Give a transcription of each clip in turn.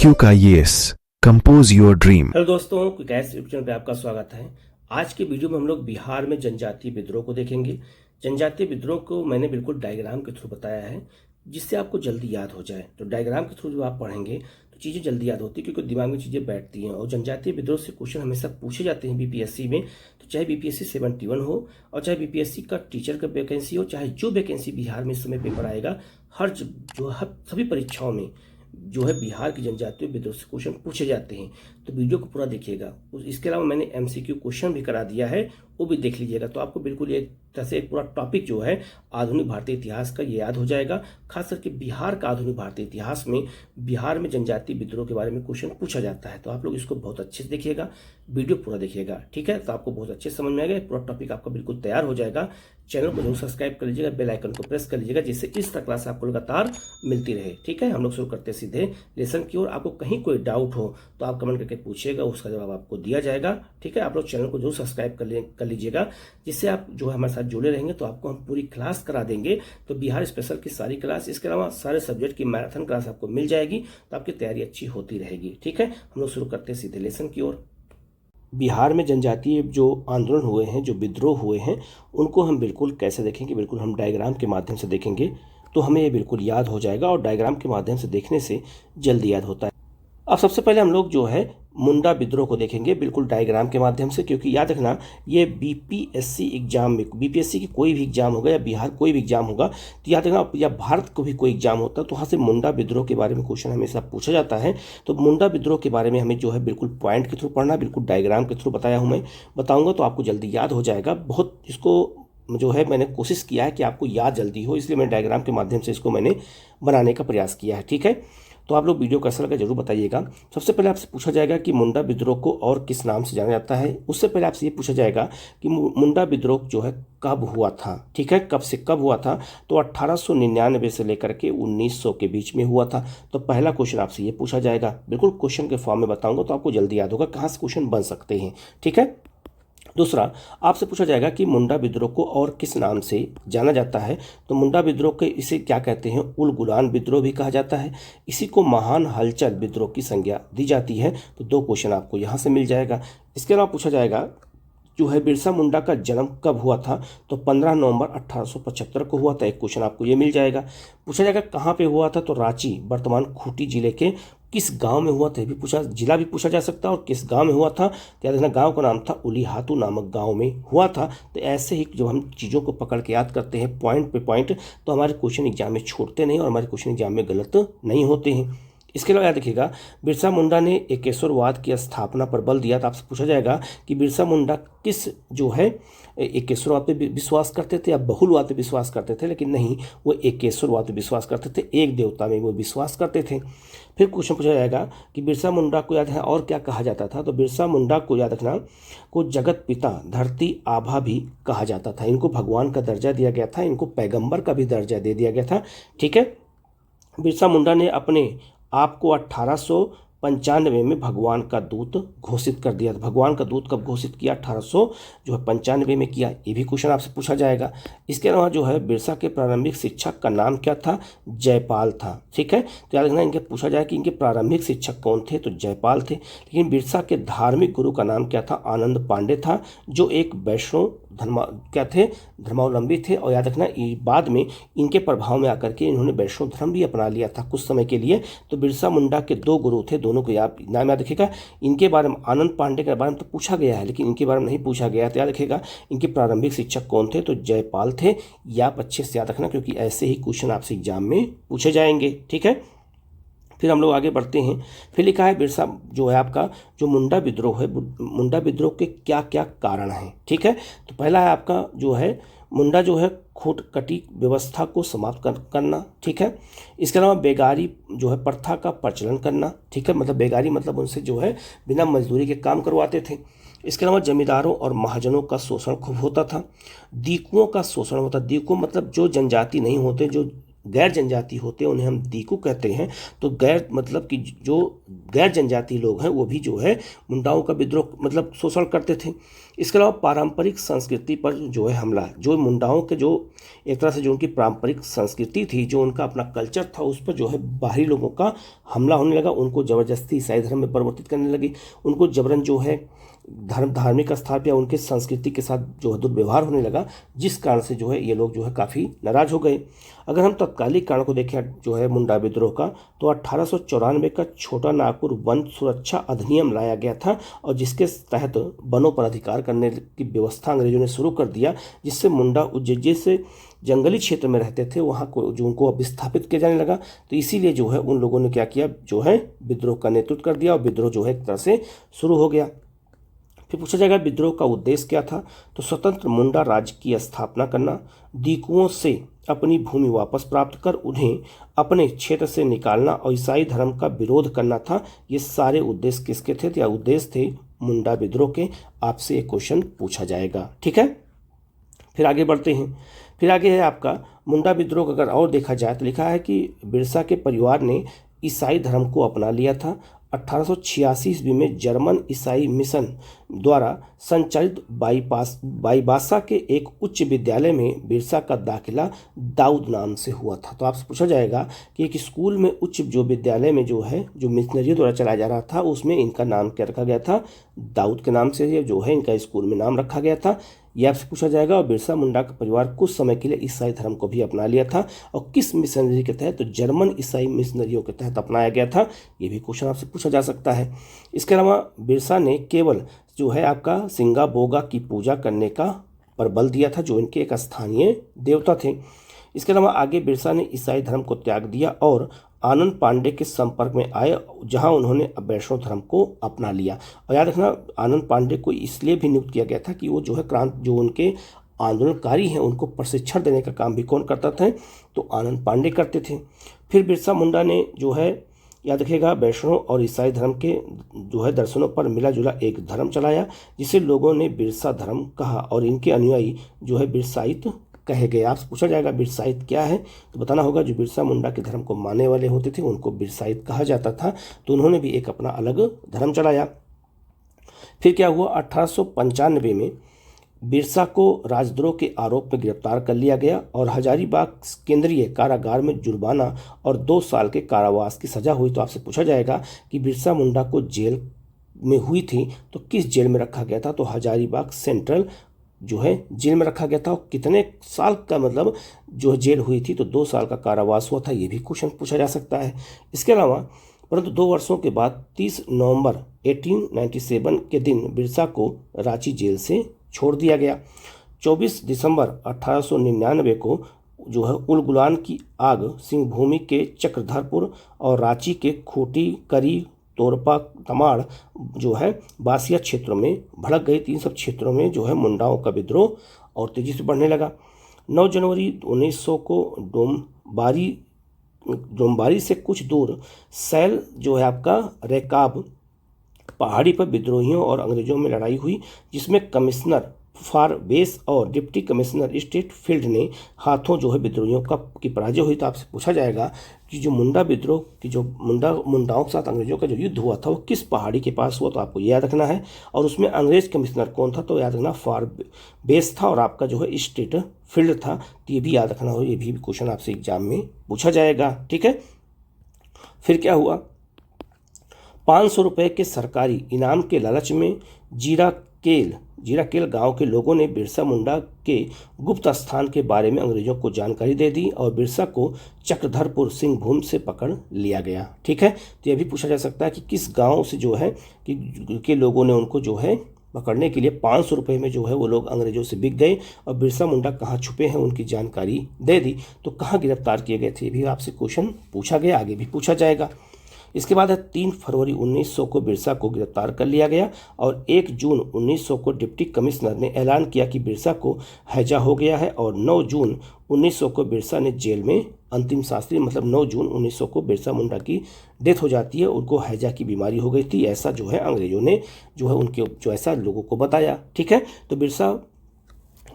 MCQ का yes compose your dream. Hello दोस्तों, gas YouTube channel पे आपका स्वागत है। आज के वीडियो में हम लोग बिहार में जनजातीय विद्रोह को देखेंगे। जनजातीय विद्रोह को मैंने बिल्कुल डायग्राम के थ्रू बताया है जिससे आपको जल्दी याद हो जाए। तो डायग्राम के थ्रू जब आप पढ़ेंगे तो चीज़ें जल्दी याद होती है क्योंकि दिमाग में चीज़ें बैठती हैं। और जनजातीय विद्रोह से क्वेश्चन हमेशा पूछे जाते हैं बीपीएससी में। तो चाहे बीपीएससी 71 हो और चाहे बीपीएससी का टीचर का वैकेंसी हो, चाहे जो वैकेंसी बिहार में इस समय पेपर आएगा, हर सभी परीक्षाओं में जो है बिहार की जनजातीय विद्रोह से क्वेश्चन पूछे जाते हैं। तो वीडियो को पूरा देखिएगा। इसके अलावा मैंने एमसीक्यू क्वेश्चन भी करा दिया है, वो भी देख लीजिएगा। तो आपको बिल्कुल एक तरह से एक पूरा टॉपिक जो है आधुनिक भारतीय इतिहास का ये याद हो जाएगा। खास करके बिहार का आधुनिक भारतीय इतिहास में बिहार में जनजातीय विद्रोह के बारे में क्वेश्चन पूछा जाता है। तो आप लोग इसको बहुत अच्छे से देखिएगा, वीडियो पूरा देखिएगा, ठीक है। तो आपको बहुत अच्छे से समझ में आएगा, पूरा टॉपिक आपका बिल्कुल तैयार हो जाएगा। चैनल को जरूर सब्सक्राइब कर लीजिएगा, बेल आइकन को प्रेस कर लीजिएगा जिससे इस तरह क्लास आपको लगातार मिलती रहे, ठीक है। हम लोग शुरू करते हैं सीधे लेसन की ओर। आपको कहीं कोई डाउट हो तो आप कमेंट करके पूछिएगा, उसका जवाब आपको दिया जाएगा, ठीक है। आप लोग चैनल को जरूर सब्सक्राइब कर लीजिएगा जिससे आप जो है हमारे साथ जुड़े रहेंगे। तो आपको हम पूरी क्लास करा देंगे। तो बिहार स्पेशल की सारी क्लास, इसके अलावा सारे सब्जेक्ट की मैराथन क्लास आपको मिल जाएगी। तो आपकी तैयारी अच्छी होती रहेगी, ठीक है। हम लोग शुरू करते हैं सीधे लेसन की ओर। बिहार में जनजातीय जो आंदोलन हुए हैं, जो विद्रोह हुए हैं, उनको हम बिल्कुल कैसे देखेंगे, बिल्कुल हम डायग्राम के माध्यम से देखेंगे तो हमें ये बिल्कुल याद हो जाएगा। और डायग्राम के माध्यम से देखने से जल्दी याद होता है। अब सबसे पहले हम लोग जो है मुंडा विद्रोह को देखेंगे बिल्कुल डायग्राम के माध्यम से, क्योंकि याद रखना ये बीपीएससी एग्जाम में, बीपीएससी की कोई भी एग्जाम होगा या बिहार कोई भी एग्जाम होगा तो याद रखना, या भारत को भी कोई एग्जाम होता है तो वहाँ से मुंडा विद्रोह के बारे में क्वेश्चन हमेशा पूछा जाता है। तो मुंडा विद्रोह के बारे में हमें जो है बिल्कुल पॉइंट के थ्रू पढ़ना, बिल्कुल डायग्राम के थ्रू बताया हूँ मैं, बताऊँगा तो आपको जल्दी याद हो जाएगा। बहुत इसको जो है मैंने कोशिश किया है कि आपको याद जल्दी हो, इसलिए मैं डायग्राम के माध्यम से इसको मैंने बनाने का प्रयास किया है, ठीक है। तो आप लोग वीडियो कैसा लगा जरूर बताइएगा। सबसे पहले आपसे पूछा जाएगा कि मुंडा विद्रोह को और किस नाम से जाना जाता है। उससे पहले आपसे ये पूछा जाएगा कि मुंडा विद्रोह जो है कब हुआ था, ठीक है, कब से कब हुआ था। तो 1899 से लेकर के 1900 के बीच में हुआ था। तो पहला क्वेश्चन आपसे ये पूछा जाएगा, बिल्कुल क्वेश्चन के फॉर्म में बताऊंगा तो आपको जल्दी याद होगा कहाँ से क्वेश्चन बन सकते हैं, ठीक है। दूसरा आपसे पूछा जाएगा कि मुंडा विद्रोह को और किस नाम से जाना जाता है। तो मुंडा विद्रोह के इसे क्या कहते हैं, उल गुलान विद्रोह भी कहा जाता है। इसी को महान हलचल विद्रोह की संज्ञा दी जाती है। तो दो क्वेश्चन आपको यहाँ से मिल जाएगा। इसके अलावा पूछा जाएगा जो है बिरसा मुंडा का जन्म कब हुआ था। तो 15 नवंबर 1875 को हुआ था। एक क्वेश्चन आपको ये मिल जाएगा। पूछा जाएगा कहाँ पे हुआ था। तो रांची वर्तमान खूंटी जिले के किस गांव में हुआ था, ये भी पूछा, जिला भी पूछा जा सकता है और किस गांव में हुआ था। तो याद रखना गांव का नाम था उलीहातू नामक गांव में हुआ था। तो ऐसे ही जब हम चीज़ों को पकड़ के याद करते हैं पॉइंट पे पॉइंट, तो हमारे क्वेश्चन एग्जाम में छूटते नहीं और हमारे क्वेश्चन एग्जाम में गलत नहीं होते हैं। इसके अलावा याद रखिएगा बिरसा मुंडा ने एकेश्वरवाद की स्थापना पर बल दिया। तो आपसे पूछा जाएगा कि बिरसा मुंडा किस जो है एकेश्वरवाद पे विश्वास करते थे या बहुलवाद पे विश्वास करते थे, लेकिन नहीं, वो एकेश्वरवाद पे विश्वास करते थे, एक देवता में वो विश्वास करते थे। फिर क्वेश्चन पूछा जाएगा कि बिरसा मुंडा को याद है और क्या कहा जाता था। तो बिरसा मुंडा को याद रखना को जगत पिता धरती आभा भी कहा जाता था। इनको भगवान का दर्जा दिया गया था, इनको पैगंबर का भी दर्जा दे दिया गया था, ठीक है। बिरसा मुंडा ने अपने आपको 1895 में भगवान का दूत घोषित कर दिया। भगवान का दूत कब घोषित किया, 1895 में किया। ये भी क्वेश्चन आपसे पूछा जाएगा। इसके अलावा जो है बिरसा के प्रारंभिक शिक्षक का नाम क्या था, जयपाल था, ठीक है। तो याद रखना इनके पूछा जाए कि इनके प्रारंभिक शिक्षक कौन थे, तो जयपाल थे। लेकिन बिरसा के धार्मिक गुरु का नाम क्या था, आनंद पांडे था, जो एक वैष्णव धर्मावलंबी थे। और याद रखना बाद में इनके प्रभाव में आकर के इन्होंने वैष्णव धर्म भी अपना लिया था कुछ समय के लिए। तो बिरसा मुंडा के दो गुरु थे, दोनों को नाम याद रखिएगा। इनके बारे में आनंद पांडे के बारे में तो पूछा गया है लेकिन इनके बारे में नहीं पूछा गया। तो याद रखिएगा इनके प्रारंभिक शिक्षक कौन थे, तो जयपाल थे। या आप अच्छे से याद रखना क्योंकि ऐसे ही क्वेश्चन आपसे एग्जाम में पूछे जाएंगे, ठीक है। फिर हम लोग आगे बढ़ते हैं। फिर लिखा है बिरसा जो है आपका जो मुंडा विद्रोह है, मुंडा विद्रोह के क्या क्या कारण हैं, ठीक है। तो पहला है आपका जो है मुंडा जो है खूंट कटी व्यवस्था को समाप्त करना, ठीक है। इसके अलावा बेगारी जो है प्रथा का प्रचलन करना, ठीक है। मतलब बेगारी मतलब उनसे जो है बिना मजदूरी के काम करवाते थे। इसके अलावा जमींदारों और महाजनों का शोषण खूब होता था। दीकुओं का शोषण होता, दीकु मतलब जो जनजाति नहीं होते, जो गैर जनजाति होते हैं उन्हें हम दीकू कहते हैं। तो गैर मतलब कि जो गैर जनजाति लोग हैं वो भी जो है मुंडाओं का विद्रोह मतलब शोषण करते थे। इसके अलावा पारंपरिक संस्कृति पर जो है हमला, जो मुंडाओं के जो एक तरह से जो उनकी पारंपरिक संस्कृति थी, जो उनका अपना कल्चर था, उस पर जो है बाहरी लोगों का हमला होने लगा। उनको ज़बरदस्ती ईसाई धर्म में परिवर्तित करने लगी, उनको जबरन जो है धार्मिक स्थान या उनके संस्कृति के साथ जो है दुर्व्यवहार होने लगा, जिस कारण से जो है ये लोग जो है काफ़ी नाराज हो गए। अगर हम तत्कालिक कारण को देखें जो है मुंडा विद्रोह का, तो 1894 का छोटा नागपुर वन सुरक्षा अधिनियम लाया गया था और जिसके तहत वनों पर अधिकार करने की व्यवस्था अंग्रेजों ने शुरू कर दिया, जिससे मुंडा जिससे जंगली क्षेत्र में रहते थे वहाँ को जो उनको विस्थापित किया जाने लगा। तो इसीलिए जो है उन लोगों ने क्या किया, जो है विद्रोह का नेतृत्व कर दिया और विद्रोह जो है एक तरह से शुरू हो गया। फिर पूछा जाएगा विद्रोह का उद्देश्य क्या था, तो स्वतंत्र मुंडा राज्य की स्थापना करना, दीकुओं से अपनी भूमि वापस प्राप्त कर उन्हें अपने क्षेत्र से निकालना और ईसाई धर्म का विरोध करना था। ये सारे उद्देश्य किसके थे, या उद्देश्य थे मुंडा विद्रोह के। आपसे एक क्वेश्चन पूछा जाएगा, ठीक है। फिर आगे बढ़ते हैं। फिर आगे है आपका मुंडा विद्रोह। अगर और देखा जाए तो लिखा है कि बिरसा के परिवार ने ईसाई धर्म को अपना लिया था। 1886 ईस्वी में जर्मन ईसाई मिशन द्वारा संचालित बाईबासा के एक उच्च विद्यालय में बिरसा का दाखिला दाऊद नाम से हुआ था। तो आपसे पूछा जाएगा कि एक स्कूल में उच्च जो विद्यालय में जो है जो मिशनरियों द्वारा चलाया जा रहा था उसमें इनका नाम क्या रखा गया था, दाऊद के नाम से जो है इनका स्कूल में नाम रखा गया था। यह आपसे पूछा जाएगा। और बिरसा मुंडा का परिवार कुछ समय के लिए ईसाई धर्म को भी अपना लिया था और किस मिशनरी के तहत, तो जर्मन ईसाई मिशनरियों के तहत अपनाया गया था। ये भी क्वेश्चन आपसे पूछा जा सकता है। इसके अलावा बिरसा ने केवल जो है आपका सिंगा बोगा की पूजा करने का पर बल दिया था, जो इनके एक स्थानीय देवता थे। इसके अलावा आगे बिरसा ने ईसाई धर्म को त्याग दिया और आनंद पांडे के संपर्क में आए, जहां उन्होंने वैष्णव धर्म को अपना लिया। और याद रखना, आनंद पांडे को इसलिए भी नियुक्त किया गया था कि वो जो है जो उनके आंदोलनकारी हैं उनको प्रशिक्षण देने का काम भी कौन करता था, तो आनंद पांडे करते थे। फिर बिरसा मुंडा ने जो है याद रखिएगा वैष्णव और ईसाई धर्म के जो है दर्शनों पर मिला जुला एक धर्म चलाया, जिसे लोगों ने बिरसा धर्म कहा और इनके अनुयायी जो है बिरसाइत कहे गए। आपसे पूछा जाएगा बिरसाइत क्या है, तो बताना होगा जो बिरसा मुंडा के धर्म को मानने वाले होते थे उनको बिरसाइत कहा जाता था। तो उन्होंने भी एक अपना अलग धर्म चलाया। फिर क्या हुआ, 1895 में बिरसा को राजद्रोह के आरोप में गिरफ्तार कर लिया गया और हजारीबाग केंद्रीय कारागार में जुर्माना और 2 साल के कारावास की सजा हुई। तो आपसे पूछा जाएगा कि बिरसा मुंडा को जेल में हुई थी तो किस जेल में रखा गया था, तो हजारीबाग सेंट्रल जो है जेल में रखा गया था। और कितने साल का मतलब जो जेल हुई थी, तो 2 साल का कारावास हुआ था। ये भी क्वेश्चन पूछा जा सकता है। इसके अलावा परंतु 2 वर्षों के बाद 30 नवंबर 1897 के दिन बिरसा को रांची जेल से छोड़ दिया गया। 24 दिसंबर 1899 को जो है उलगुलान की आग सिंहभूमि के चक्रधरपुर और रांची के खूंटी, करी, तोरपा, तमाड़ जो है बासिया क्षेत्रों में भड़क गई। 3 सब क्षेत्रों में जो है मुंडाओं का विद्रोह और तेजी से बढ़ने लगा। 9 जनवरी 1900 को डोमबारी से कुछ दूर सैल जो है आपका रेकाब पहाड़ी पर विद्रोहियों और अंग्रेजों में लड़ाई हुई, जिसमें कमिश्नर फॉर बेस और डिप्टी कमिश्नर स्टेट फील्ड ने हाथों जो है विद्रोहियों की पराजय हुई। तो आपसे पूछा जाएगा कि जो मुंडा विद्रोह की जो मुंडाओं के साथ अंग्रेजों का जो युद्ध हुआ था वो किस पहाड़ी के पास हुआ, तो आपको याद रखना है। और उसमें अंग्रेज कमिश्नर कौन था, तो याद रखना फॉर बेस था और आपका जो है स्टेट फील्ड था। तो ये भी याद रखना हो, ये भी क्वेश्चन आपसे एग्जाम में पूछा जाएगा, ठीक है। फिर क्या हुआ, 500 रुपये के सरकारी इनाम के लालच में जीराकेल गांव के लोगों ने बिरसा मुंडा के गुप्त स्थान के बारे में अंग्रेजों को जानकारी दे दी और बिरसा को चक्रधरपुर सिंहभूम से पकड़ लिया गया, ठीक है। तो यह भी पूछा जा सकता है कि किस गांव से जो है कि लोगों ने उनको जो है पकड़ने के लिए 500 रुपये में जो है वो लोग अंग्रेजों से बिक गए और बिरसा मुंडा कहाँ छुपे हैं उनकी जानकारी दे दी। तो कहाँ गिरफ्तार किए गए थे, भी आपसे क्वेश्चन पूछा गया, आगे भी पूछा जाएगा। इसके बाद है 3 फरवरी 1900 को बिरसा को गिरफ्तार कर लिया गया और 1 जून 1900 को डिप्टी कमिश्नर ने ऐलान किया कि बिरसा को हैजा हो गया है और 9 जून 1900 को बिरसा ने जेल में अंतिम सांस ली। मतलब 9 जून 1900 को बिरसा मुंडा की डेथ हो जाती है, उनको हैजा की बीमारी हो गई थी, ऐसा जो है अंग्रेजों ने जो है उनके जो ऐसा लोगों को बताया, ठीक है। तो बिरसा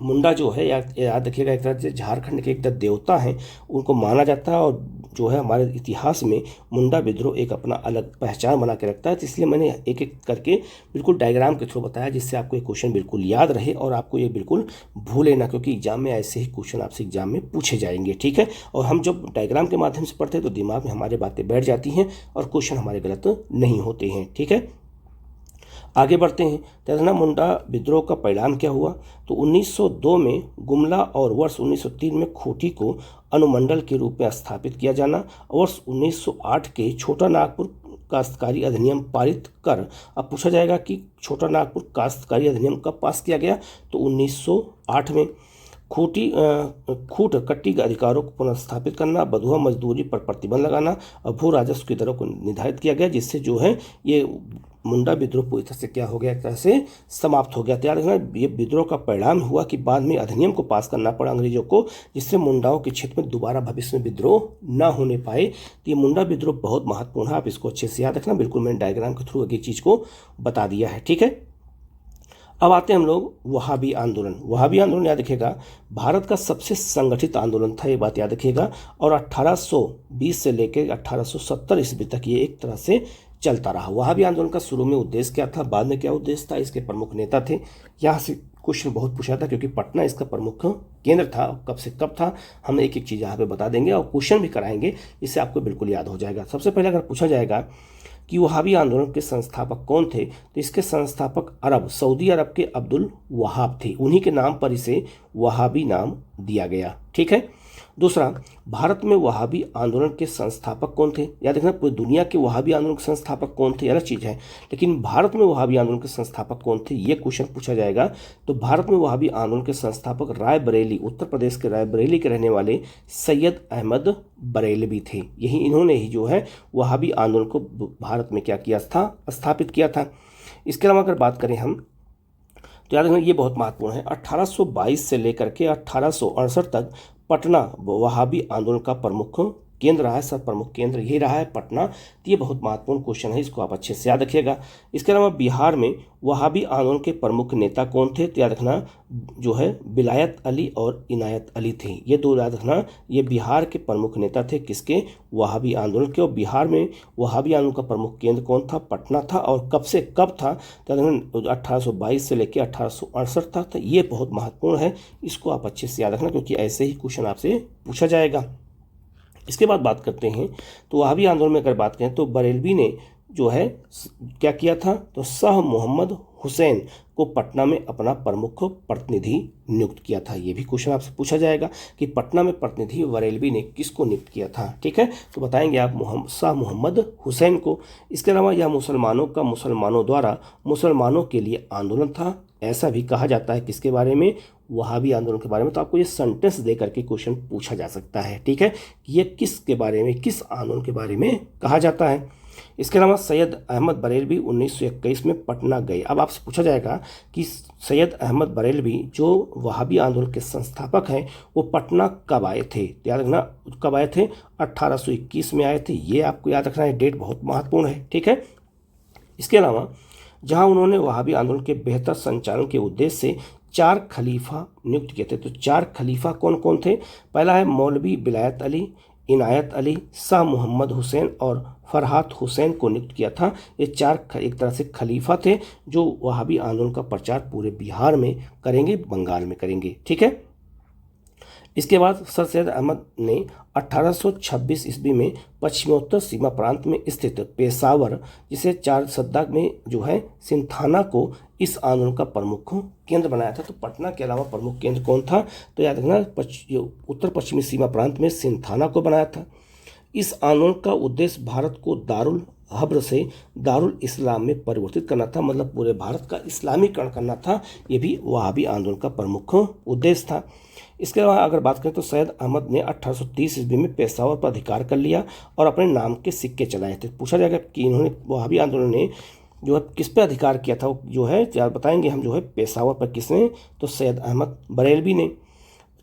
मुंडा जो है याद रखिएगा एक तरह से झारखंड के एक तरह देवता हैं, उनको माना जाता है और जो है हमारे इतिहास में मुंडा विद्रोह एक अपना अलग पहचान बना के रखता है। तो इसलिए मैंने एक एक करके बिल्कुल डायग्राम के थ्रू बताया जिससे आपको ये क्वेश्चन बिल्कुल याद रहे और आपको ये बिल्कुल भूले ना, क्योंकि एग्जाम में ऐसे ही क्वेश्चन आपसे एग्जाम में पूछे जाएंगे। ठीक है, और हम जब डायग्राम के माध्यम से पढ़ते हैं तो दिमाग में हमारे बातें बैठ जाती हैं और क्वेश्चन हमारे गलत नहीं होते हैं। ठीक है, आगे बढ़ते हैं। तेलंगाना मुंडा विद्रोह का परिणाम क्या हुआ? तो 1902 में गुमला और वर्ष 1903 में खूंटी को अनुमंडल के रूप में स्थापित किया जाना, वर्ष 1908 के छोटा नागपुर काश्तकारी अधिनियम पारित कर। अब पूछा जाएगा कि छोटा नागपुर काश्तकारी अधिनियम कब पास किया गया? तो 1908 में। खूट कट्टी के अधिकारों को पुनर्स्थापित करना, बधुआ मजदूरी पर प्रतिबंध लगाना और भू राजस्व की दरों को निर्धारित किया गया, जिससे जो है ये मुंडा विद्रोह पूरी तरह से क्या हो गया, एक तरह से समाप्त हो गया। तो याद रखना ये विद्रोह का परिणाम हुआ कि बाद में अधिनियम को पास करना पड़ा अंग्रेजों को, जिससे मुंडाओं के क्षेत्र में दोबारा भविष्य में विद्रोह न होने पाए। तो ये मुंडा विद्रोह बहुत महत्वपूर्ण है, आप इसको अच्छे से याद रखना। बिल्कुल मैंने डायग्राम के थ्रू एक चीज़ को बता दिया है। ठीक है, अब आते हैं हम लोग वहाबी आंदोलन। वहाबी आंदोलन याद रखिएगा भारत का सबसे संगठित आंदोलन था, ये बात याद रखिएगा, और 1820 से लेकर 1870 ईस्वी तक ये एक तरह से चलता रहा। वहाबी आंदोलन का शुरू में उद्देश्य क्या था, बाद में क्या उद्देश्य था, इसके प्रमुख नेता थे। यहाँ से क्वेश्चन बहुत पूछा था क्योंकि पटना इसका प्रमुख केंद्र था। कब से कब था हम एक एक चीज़ यहाँ पे बता देंगे और क्वेश्चन भी कराएंगे, इससे आपको बिल्कुल याद हो जाएगा। सबसे पहले अगर पूछा जाएगा कि वहाबी आंदोलन के संस्थापक कौन थे, तो इसके संस्थापक सऊदी अरब के अब्दुल वहाब थे। उन्हीं के नाम पर इसे वहाबी नाम दिया गया। ठीक है, दूसरा, भारत में वहाबी आंदोलन के संस्थापक कौन थे? याद रखना पूरी दुनिया के वहाबी आंदोलन के संस्थापक कौन थे अलग चीज़ है, लेकिन भारत में वहाबी आंदोलन के संस्थापक कौन थे ये क्वेश्चन पूछा जाएगा। तो भारत में वहाबी आंदोलन के संस्थापक रायबरेली, उत्तर प्रदेश के रायबरेली के रहने वाले सैयद अहमद बरेलवी थे। इन्होंने ही जो है वहाबी आंदोलन को भारत में क्या किया था, स्थापित किया था। इसके अलावा अगर बात करें हम तो याद रखना ये बहुत महत्वपूर्ण है। 1822 से लेकर के 1868 तक पटना वहाबी आंदोलन का प्रमुख केंद्र रहा है। सब प्रमुख केंद्र यही रहा है पटना। तो ये बहुत महत्वपूर्ण क्वेश्चन है, इसको आप अच्छे से याद रखिएगा। इसके अलावा बिहार में वहाबी आंदोलन के प्रमुख नेता कौन थे? तो याद रखना जो है विलायत अली और इनायत अली थे। ये दो याद रखना, ये बिहार के प्रमुख नेता थे किसके, वहाबी आंदोलन के। और बिहार में वहाबी आंदोलन का प्रमुख केंद्र कौन था? पटना था। और कब से कब था? तो याद रखना 1822 से लेकर 1868 तक था। ये बहुत महत्वपूर्ण है, इसको आप अच्छे से याद रखना क्योंकि ऐसे ही क्वेश्चन आपसे पूछा जाएगा। इसके बाद बात करते हैं तो वहाबी आंदोलन में अगर बात करें तो बरेलवी ने जो है क्या किया था, तो शाह मोहम्मद हुसैन को पटना में अपना प्रमुख प्रतिनिधि नियुक्त किया था। ये भी क्वेश्चन आपसे पूछा जाएगा कि पटना में प्रतिनिधि बरेलवी ने किसको नियुक्त किया था। ठीक है, तो बताएंगे आप शाह मोहम्मद हुसैन को। इसके अलावा यह मुसलमानों द्वारा मुसलमानों के लिए आंदोलन था, ऐसा भी कहा जाता है। किसके बारे में? वहाबी आंदोलन के बारे में। तो आपको ये सेंटेंस दे करके क्वेश्चन पूछा जा सकता है। ठीक है, ये किसके बारे में, किस आंदोलन के बारे में कहा जाता है। इसके अलावा सैयद अहमद बरेलवी 1921 में पटना गए। अब आपसे पूछा जाएगा कि सैयद अहमद बरेलवी जो वहाबी आंदोलन के संस्थापक हैं वो पटना कब आए थे? याद रखना कब आए थे, 1821 में आए थे। ये आपको याद रखना है, डेट बहुत महत्वपूर्ण है। ठीक है, इसके अलावा जहां उन्होंने वहाबी आंदोलन के बेहतर संचालन के उद्देश्य से 4 खलीफा नियुक्त किए थे। तो 4 खलीफा कौन कौन थे? पहला है मौलवी विलायत अली, इनायत अली, शाह मोहम्मद हुसैन और फरहात हुसैन को नियुक्त किया था। ये 4 एक तरह से खलीफा थे जो वहाबी आंदोलन का प्रचार पूरे बिहार में करेंगे, बंगाल में करेंगे। ठीक है, इसके बाद सर सैयद अहमद ने 1826 ईस्वी में पश्चिमोत्तर सीमा प्रांत में स्थित पेशावर, जिसे 4 सद्दा में जो है सिंथाना को इस आंदोलन का प्रमुख केंद्र बनाया था। तो पटना के अलावा प्रमुख केंद्र कौन था? तो याद रखना उत्तर पश्चिमी सीमा प्रांत में सिंथाना को बनाया था। इस आंदोलन का उद्देश्य भारत को दारुल हब्र से दारुल इस्लाम में परिवर्तित करना था, मतलब पूरे भारत का इस्लामीकरण करना था। ये भी वहाबी आंदोलन का प्रमुख उद्देश्य था। इसके अलावा अगर बात करें तो सैयद अहमद ने 1830 ईस्वी में पेशावर पर अधिकार कर लिया और अपने नाम के सिक्के चलाए थे। पूछा जाएगा कि इन्होंने वहाबी आंदोलन ने जो है किस पे अधिकार किया था, जो है यार बताएंगे हम, जो है पेशावर पर किसने, तो सैयद अहमद बरेलवी ने।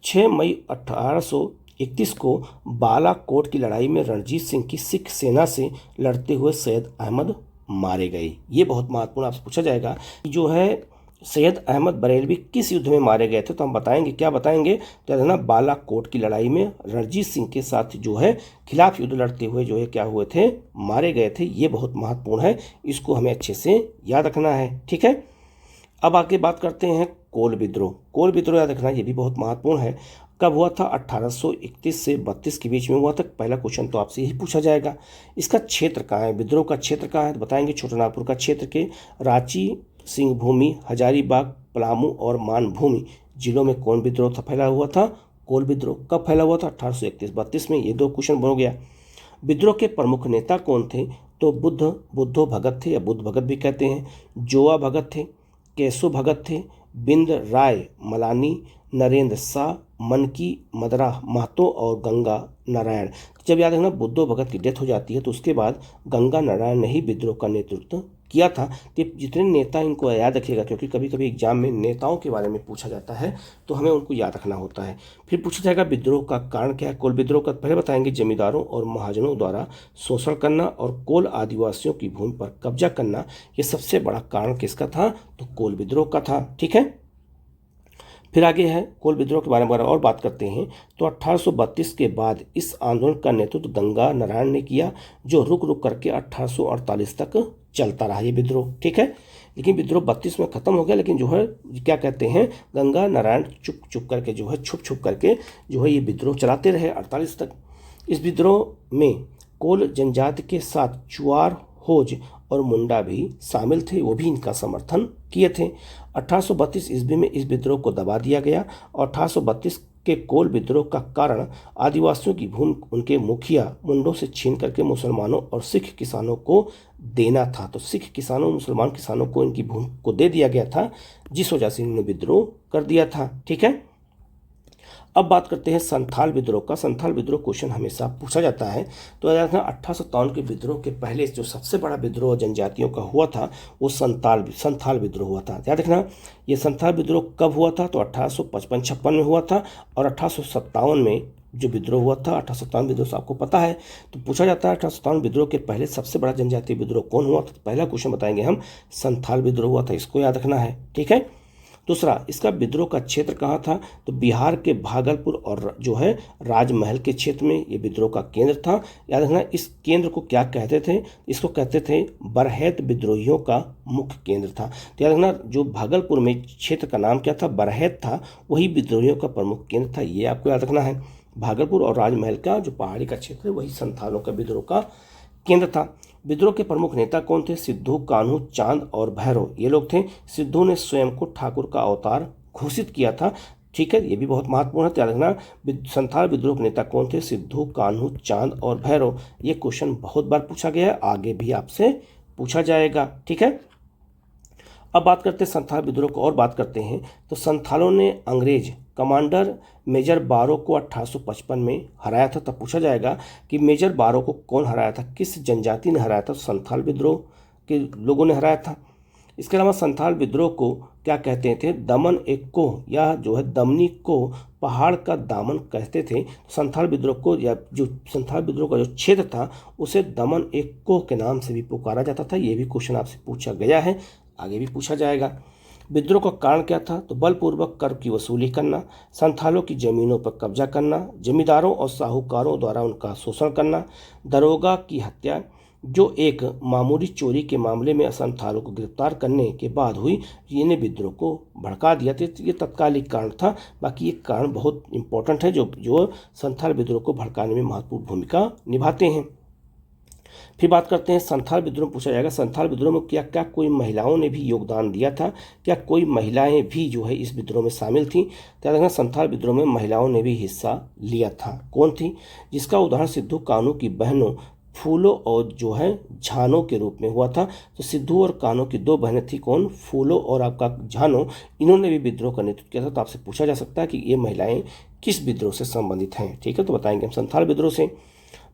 6 मई 1831 को बालाकोट की लड़ाई में रणजीत सिंह की सिख सेना से लड़ते हुए सैयद अहमद मारे गए। ये बहुत महत्वपूर्ण आपसे पूछा जाएगा कि जो है सैयद अहमद बरेलवी किस युद्ध में मारे गए थे? तो हम बताएंगे, क्या बताएंगे, तो याद रखना बालाकोट की लड़ाई में रणजीत सिंह के साथ जो है खिलाफ युद्ध लड़ते हुए जो है क्या हुए थे, मारे गए थे। ये बहुत महत्वपूर्ण है, इसको हमें अच्छे से याद रखना है, ठीक है। अब आगे बात करते हैं कोल विद्रोह। कोल विद्रोह याद रखना, ये भी बहुत महत्वपूर्ण है। कब हुआ था? 1831 से 32 के बीच में हुआ था। पहला क्वेश्चन तो आपसे यही पूछा जाएगा। इसका क्षेत्र कहाँ है, विद्रोह का क्षेत्र कहाँ है? तो बताएंगे छोटानागपुर का क्षेत्र के रांची, सिंहभूमि, हजारीबाग, पलामू और मानभूमि जिलों में कौन विद्रोह था फैला हुआ था? कोल विद्रोह। कब फैला हुआ था? 1831-32 में। ये दो क्वेश्चन बन गया। विद्रोह के प्रमुख नेता कौन थे? तो बुद्धो भगत थे, या बुद्ध भगत भी कहते हैं। जोआ भगत थे, केशव भगत थे, बिंद राय मलानी, नरेंद्र शाह, मनकी मदरा महतो और गंगा नारायण। जब याद रखना बुद्धो भगत की डेथ हो जाती है तो उसके बाद गंगा नारायण ने ही विद्रोह का नेतृत्व किया था। तो जितने नेता, इनको याद रखिएगा, क्योंकि कभी कभी एग्जाम में नेताओं के बारे में पूछा जाता है तो हमें उनको याद रखना होता है। फिर पूछा जाएगा विद्रोह का कारण क्या है। कोल विद्रोह का पहले बताएंगे जमींदारों और महाजनों द्वारा शोषण करना और कोल आदिवासियों की भूमि पर कब्जा करना। ये सबसे बड़ा कारण किसका था? तो कोल विद्रोह का था, ठीक है। फिर आगे है कोल विद्रोह के बारे में और बात करते हैं। तो 1832 के बाद इस आंदोलन का नेतृत्व गंगा नारायण ने किया, जो रुक रुक करके 1848 तक चलता रहा ये विद्रोह, ठीक है। लेकिन विद्रोह 32 में खत्म हो गया, लेकिन जो है क्या कहते हैं, गंगा नारायण चुप चुप करके जो है छुप छुप करके जो है ये विद्रोह चलाते रहे 48 तक। इस विद्रोह में कोल जनजाति के साथ चुआर, होज और मुंडा भी शामिल थे, वो भी इनका समर्थन किए थे। 1832 ईस्वी में इस विद्रोह को दबा दिया गया और 1832 के कोल विद्रोह का कारण आदिवासियों की भूमि उनके मुखिया मुंडों से छीन करके मुसलमानों और सिख किसानों को देना था। तो सिख किसानों, मुसलमान किसानों को इनकी भूमि को दे दिया गया था, जिस वजह से इन्होंने विद्रोह कर दिया था, ठीक है। अब बात करते हैं संथाल विद्रोह का। संथाल विद्रोह क्वेश्चन हमेशा पूछा जाता है। तो याद रखना 1857 के विद्रोह के पहले जो सबसे बड़ा विद्रोह जनजातियों का हुआ था वो संथाल विद्रोह हुआ था। याद रखना ये संथाल विद्रोह कब हुआ था? तो 1855-56 में हुआ था। और 1857 में जो विद्रोह हुआ था, 1857 विद्रोह आपको पता है। तो पूछा जाता है 1857 विद्रोह के पहले सबसे बड़ा जनजातीय विद्रोह कौन हुआ था? तो पहला क्वेश्चन बताएंगे हम, संथाल विद्रोह हुआ था, इसको याद रखना है, ठीक है। दूसरा, इसका विद्रोह का क्षेत्र कहाँ था? तो बिहार के भागलपुर और जो है राजमहल के क्षेत्र में ये विद्रोह का केंद्र था। याद रखना इस केंद्र को क्या कहते थे? इसको कहते थे बरहेत विद्रोहियों का मुख्य केंद्र था। तो याद रखना जो भागलपुर में क्षेत्र का नाम क्या था? बरहेत था, वही विद्रोहियों का प्रमुख केंद्र था, ये आपको याद रखना है। भागलपुर और राजमहल का जो पहाड़ी का क्षेत्र है वही संथालों का विद्रोह का केंद्र था। विद्रोह के प्रमुख नेता कौन थे? सिद्धू, कान्हू, चांद और भैरव, ये लोग थे। सिद्धू ने स्वयं को ठाकुर का अवतार घोषित किया था, ठीक है, ये भी बहुत महत्वपूर्ण है, याद रखना। संथाल विद्रोह के नेता कौन थे? सिद्धू, कान्हू, चांद और भैरव। ये क्वेश्चन बहुत बार पूछा गया है, आगे भी आपसे पूछा जाएगा, ठीक है। अब बात करते हैं संथाल विद्रोह को और बात करते हैं। तो संथालों ने अंग्रेज कमांडर मेजर बारो को 1855 में हराया था। तब पूछा जाएगा कि मेजर बारो को कौन हराया था, किस जनजाति ने हराया था? संथाल विद्रोह के लोगों ने हराया था। इसके अलावा संथाल विद्रोह को क्या कहते थे? दमन एक को, या जो है दमनी को पहाड़ का दामन कहते थे। संथाल विद्रोह को, या जो संथाल विद्रोह का जो क्षेत्र था उसे दमन एक को के नाम से भी पुकारा जाता था। ये भी क्वेश्चन आपसे पूछा गया है, आगे भी पूछा जाएगा। विद्रोह का कारण क्या था? तो बलपूर्वक कर की वसूली करना, संथालों की जमीनों पर कब्जा करना, जमींदारों और साहूकारों द्वारा उनका शोषण करना, दरोगा की हत्या, जो एक मामूली चोरी के मामले में संथालों को गिरफ्तार करने के बाद हुई, इन्हें विद्रोह को भड़का दिया था। ये तत्कालिक कारण था, बाकी ये कारण बहुत इंपॉर्टेंट है जो संथाल विद्रोह को भड़काने में महत्वपूर्ण भूमिका निभाते हैं। फिर बात करते हैं संथाल विद्रोह, पूछा जाएगा संथाल विद्रोह में क्या क्या कोई महिलाओं ने भी योगदान दिया था? क्या कोई महिलाएं भी जो है इस विद्रोह में शामिल थी? तो याद रखना संथाल विद्रोह में महिलाओं ने भी हिस्सा लिया था। कौन थी? जिसका उदाहरण सिद्धू कान्हू की बहनों फूलो और जो है झानो के रूप में हुआ था। तो सिद्धू और कान्हू की दो बहनें थी, कौन? फूलो और आपका झानो, इन्होंने भी विद्रोह का नेतृत्व किया था। तो आपसे पूछा जा सकता है कि ये महिलाएं किस विद्रोह से संबंधित हैं, ठीक है। तो बताएंगे हम संथाल विद्रोह से।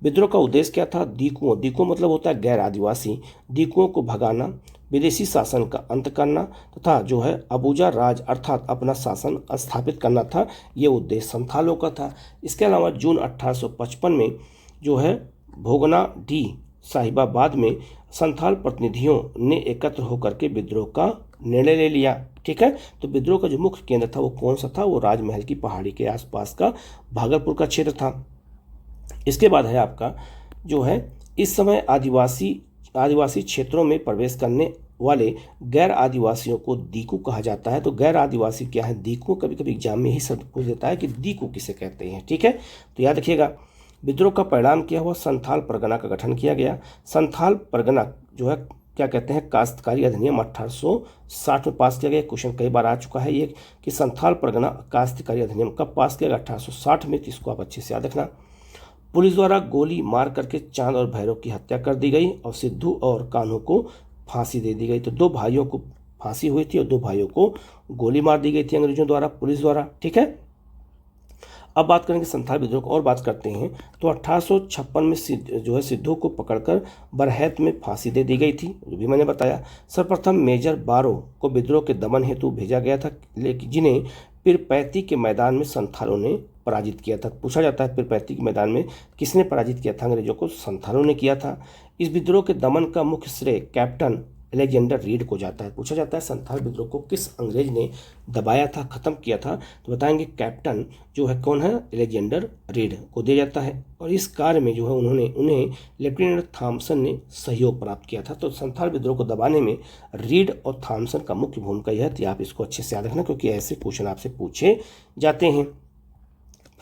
विद्रोह का उद्देश्य क्या था? दीकुओं मतलब होता है गैर आदिवासी, दीकुओं को भगाना, विदेशी शासन का अंत करना तथा जो है अबूजा राज अर्थात अपना शासन स्थापित करना था। ये उद्देश्य संथालों का था। इसके अलावा जून 1855 में जो है भोगना डी साहिबाबाद में संथाल प्रतिनिधियों ने एकत्र होकर के विद्रोह का निर्णय ले लिया। ठीक है। तो विद्रोह का जो मुख्य केंद्र था वो कौन सा था, वो राजमहल की पहाड़ी के आसपास का भागलपुर का क्षेत्र था। इसके बाद है आपका जो है इस समय आदिवासी क्षेत्रों में प्रवेश करने वाले गैर आदिवासियों को दीकू कहा जाता है। तो गैर आदिवासी क्या है, दीकू। कभी कभी एग्जाम में ही शब्द पूछ देता है कि दीकू किसे कहते हैं, ठीक है। तो याद रखिएगा विद्रोह का परिणाम क्या हुआ, संथाल परगना का गठन किया गया। संथाल परगना जो है क्या कहते हैं, काश्तकारी अधिनियम 1860 में पास किया गया। क्वेश्चन कई बार आ चुका है ये कि संथाल परगना काश्तकारी अधिनियम कब पास किया गया, 1860 में। तो इसको आप अच्छे से याद रखना। पुलिस द्वारा गोली मार करके चांद और भैरव की हत्या कर दी गई और सिद्धू और कान्हू को फांसी दे दी गई। तो 2 भाइयों को फांसी हुई थी और 2 भाइयों को गोली मार दी गई थी अंग्रेजों द्वारा, पुलिस द्वारा, ठीक है। अब बात करेंगे संथाल विद्रोह को और बात करते हैं। तो 1856 में जो है सिद्धू को पकड़कर बरहैत में फांसी दे दी गई थी, जो भी मैंने बताया। सर्वप्रथम मेजर बारो को विद्रोह के दमन हेतु भेजा गया था, लेकिन जिन्हें पीरपैंती के मैदान में संथालों ने पराजित किया था। पूछा जाता है पीरपैंती के मैदान में किसने पराजित किया था अंग्रेजों को, संथालों ने किया था। इस विद्रोह के दमन का मुख्य श्रेय कैप्टन अलेक्जेंडर रीड को जाता है। पूछा जाता है संथाल विद्रोह को किस अंग्रेज ने दबाया था, खत्म किया था, तो बताएंगे कैप्टन जो है कौन है, अलेक्जेंडर रीड को दिया जाता है। और इस कार्य में जो है उन्हें लेफ्टिनेंट थॉमसन ने सहयोग प्राप्त किया था। तो संथाल विद्रोह को दबाने में रीड और थॉमसन का मुख्य भूमिका यह है। तो आप इसको अच्छे से याद रखना क्योंकि ऐसे क्वेश्चन आपसे पूछे जाते हैं।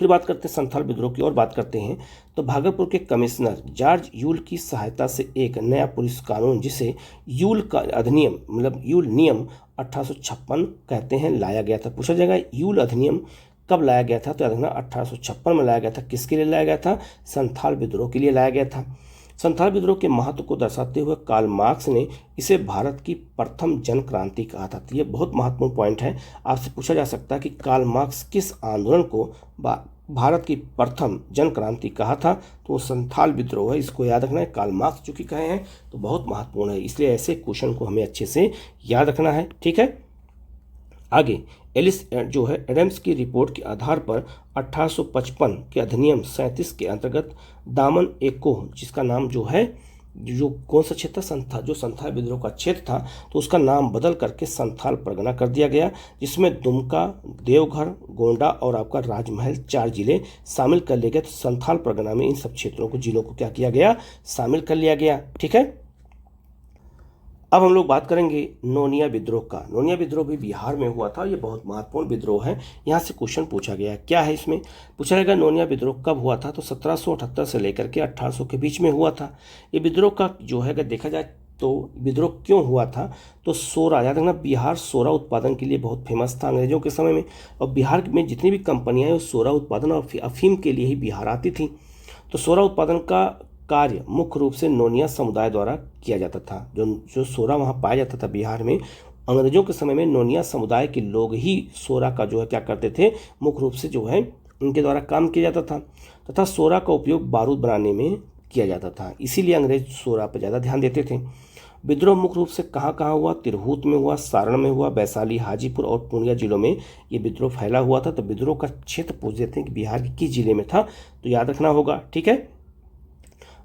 फिर बात करते हैं संथाल विद्रोह की और बात करते हैं। तो भागलपुर के कमिश्नर जॉर्ज यूल की सहायता से एक नया पुलिस कानून जिसे यूल का अधिनियम मतलब यूल नियम 1856 कहते हैं लाया गया था। पूछा जाएगा यूल अधिनियम कब लाया गया था, तो 1856 में लाया गया था। किसके लिए लाया गया था, संथाल विद्रोह के लिए लाया गया था। संथाल विद्रोह के महत्व को दर्शाते हुए कार्ल मार्क्स ने इसे भारत की प्रथम जन क्रांति कहा था। तो ये बहुत महत्वपूर्ण पॉइंट है, आपसे पूछा जा सकता है कि कार्ल मार्क्स किस आंदोलन को भारत की प्रथम जन क्रांति कहा था, तो वो संथाल विद्रोह है। इसको याद रखना है, कार्ल मार्क्स चूंकि कहे हैं तो बहुत महत्वपूर्ण है, इसलिए ऐसे क्वेश्चन को हमें अच्छे से याद रखना है, ठीक है। आगे एलिस जो है एडम्स की रिपोर्ट के आधार पर 1855 के अधिनियम 37 के अंतर्गत दामन एको, जिसका नाम जो है जो कौन सा क्षेत्र था, जो संथाल विद्रोह का क्षेत्र था, तो उसका नाम बदल करके संथाल परगना कर दिया गया, जिसमें दुमका, देवघर, गोंडा और आपका राजमहल 4 जिले शामिल कर लिए गए। तो संथाल परगना में इन सब क्षेत्रों को, जिलों को क्या किया गया, शामिल कर लिया गया, ठीक है। अब हम लोग बात करेंगे नोनिया विद्रोह का। नोनिया विद्रोह भी बिहार में हुआ था, ये बहुत महत्वपूर्ण विद्रोह है। यहाँ से क्वेश्चन पूछा गया क्या है, इसमें पूछा जाएगा नोनिया विद्रोह कब हुआ था, तो 1778 से लेकर के 1800 के बीच में हुआ था। ये विद्रोह का जो है अगर देखा जाए तो विद्रोह क्यों हुआ था, तो सोरा, याद रखना बिहार सोरा उत्पादन के लिए बहुत फेमस था अंग्रेजों के समय में, और बिहार में जितनी भी कंपनियाँ हैं वो सोरा उत्पादन और अफीम के लिए ही बिहार आती थी। तो सोरा उत्पादन का कार्य मुख्य रूप से नोनिया समुदाय द्वारा किया जाता था। जो सोरा वहाँ पाया जाता था बिहार में, अंग्रेजों के समय में नोनिया समुदाय के लोग ही सोरा का जो है क्या करते थे, मुख्य रूप से जो है उनके द्वारा काम किया जाता था, तथा सोरा का उपयोग बारूद बनाने में किया जाता था, इसीलिए अंग्रेज सोरा पर ज़्यादा ध्यान देते थे। विद्रोह मुख्य रूप से कहाँ कहाँ हुआ, तिरहुत में हुआ, सारण में हुआ, वैशाली, हाजीपुर और पूर्णिया जिलों में ये विद्रोह फैला हुआ था। तो विद्रोह का क्षेत्र पूछ देते हैं कि बिहार के किस जिले में था, तो याद रखना होगा, ठीक है।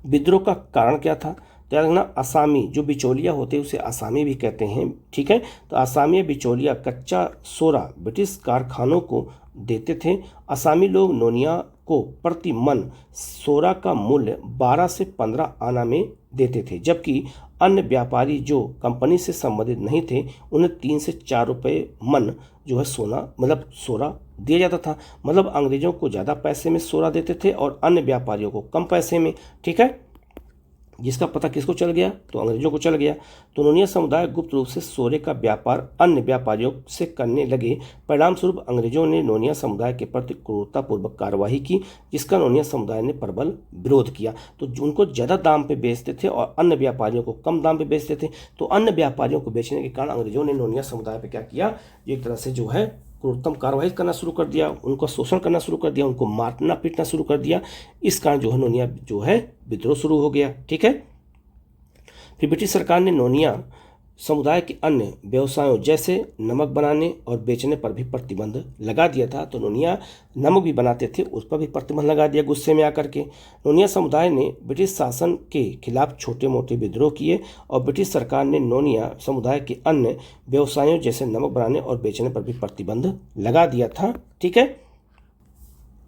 विद्रोह का कारण क्या था, तो याद रखना आसामी जो बिचौलिया होते हैं उसे आसामी भी कहते हैं, ठीक है। तो आसामी बिचौलिया कच्चा सोरा ब्रिटिश कारखानों को देते थे। आसामी लोग नोनिया को प्रति मन सोरा का मूल्य 12 से 15 आना में देते थे, जबकि अन्य व्यापारी जो कंपनी से संबंधित नहीं थे उन्हें 3 से 4 रुपये मन जो है सोरा दिया जाता था। मतलब अंग्रेजों को ज़्यादा पैसे में सोरा देते थे और अन्य व्यापारियों को कम पैसे में, ठीक है। जिसका पता किसको चल गया, तो अंग्रेजों को चल गया। तो नोनिया समुदाय गुप्त रूप से सोरे का व्यापार अन्य व्यापारियों से करने लगे। परिणाम स्वरूप अंग्रेजों ने नोनिया समुदाय के प्रति क्रूरतापूर्वक कार्रवाई की, जिसका नोनिया समुदाय ने प्रबल विरोध किया। तो उनको ज़्यादा दाम पे बेचते थे और अन्य व्यापारियों को कम दाम पे बेचते थे। तो अन्य व्यापारियों को बेचने के कारण अंग्रेजों ने नोनिया समुदाय पर क्या किया, एक तरह से जो है क्रूरतम कार्रवाई करना शुरू कर दिया, उनका शोषण करना शुरू कर दिया, उनको मारना पीटना शुरू कर दिया। इस कारण जो है नोनिया जो है विद्रोह शुरू हो गया, ठीक है। फिर ब्रिटिश सरकार ने नोनिया समुदाय के अन्य व्यवसायों जैसे नमक बनाने और बेचने पर भी प्रतिबंध लगा दिया था। तो नोनिया नमक भी बनाते थे, उस पर भी प्रतिबंध लगा दिया गुस्से में आकर के। नोनिया समुदाय ने ब्रिटिश शासन के खिलाफ छोटे मोटे विद्रोह किए और ब्रिटिश सरकार ने नोनिया समुदाय के अन्य व्यवसायों जैसे नमक बनाने और बेचने पर भी प्रतिबंध लगा दिया था। ठीक है,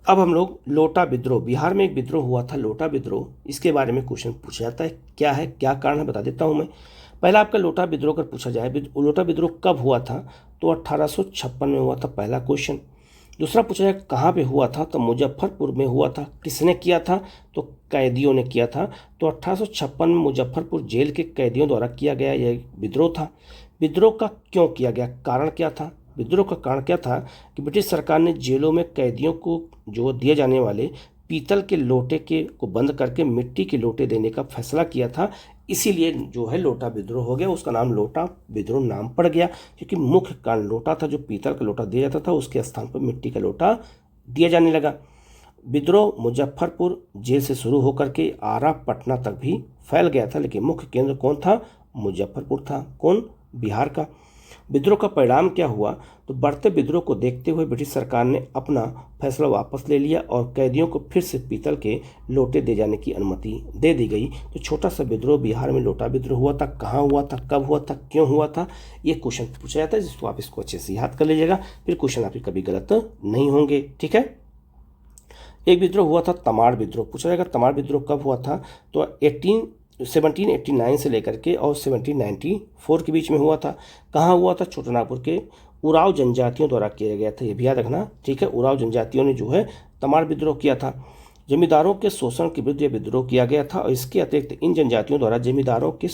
अब हम लोग लोटा विद्रोह, बिहार में एक विद्रोह हुआ था लोटा विद्रोह, इसके बारे में क्वेश्चन पूछा जाता है। क्या है, क्या कारण है, बता देता हूं मैं। पहला आपका लोटा विद्रोह अगर पूछा जाए, लोटा विद्रोह कब हुआ था, तो 1856 में हुआ था, पहला क्वेश्चन। दूसरा पूछा जाए कहाँ पे हुआ था, तो मुजफ्फरपुर में हुआ था। किसने किया था, तो कैदियों ने किया था। तो 1856 में मुजफ्फरपुर जेल के कैदियों द्वारा किया गया यह विद्रोह था। विद्रोह का क्यों किया गया, कारण क्या था। विद्रोह का कारण क्या था कि ब्रिटिश सरकार ने जेलों में कैदियों को जो दिए जाने वाले पीतल के लोटे के को बंद करके मिट्टी के लोटे देने का फैसला किया था। इसीलिए जो है लोटा विद्रोह हो गया, उसका नाम लोटा विद्रोह नाम पड़ गया, क्योंकि मुख्य कारण लोटा था, जो पीतल का लोटा दिया जाता था उसके स्थान पर मिट्टी का लोटा दिया जाने लगा। विद्रोह मुजफ्फरपुर जेल से शुरू होकर के आरा पटना तक भी फैल गया था, लेकिन मुख्य केंद्र कौन था, मुजफ्फरपुर था। कौन, बिहार का। विद्रोह का परिणाम क्या हुआ, तो बढ़ते विद्रोह को देखते हुए ब्रिटिश सरकार ने अपना फैसला वापस ले लिया और कैदियों को फिर से पीतल के लोटे दे जाने की अनुमति दे दी गई। तो छोटा सा विद्रोह बिहार में लोटा विद्रोह हुआ था। कहाँ हुआ था, कब हुआ था, क्यों हुआ था, ये क्वेश्चन पूछा जाता है, जिसको आप इसको अच्छे से याद कर लीजिएगा, फिर क्वेश्चन आपके कभी गलत नहीं होंगे। ठीक है, एक विद्रोह हुआ था तमाड़ विद्रोह, पूछा जाएगा तमाड़ विद्रोह कब हुआ था, तो 1789 से लेकर के और 1794 के बीच में हुआ था। कहाँ हुआ था, छोटानागपुर के उराव जनजातियों द्वारा किया गया था, ये भी याद रखना। ठीक है, उराव जनजातियों ने जो है तमाड़ विद्रोह किया था। जमींदारों के शोषण के विरुद्ध यह विद्रोह किया गया था और इसके अतिरिक्त इन जनजातियों द्वारा जमींदारों के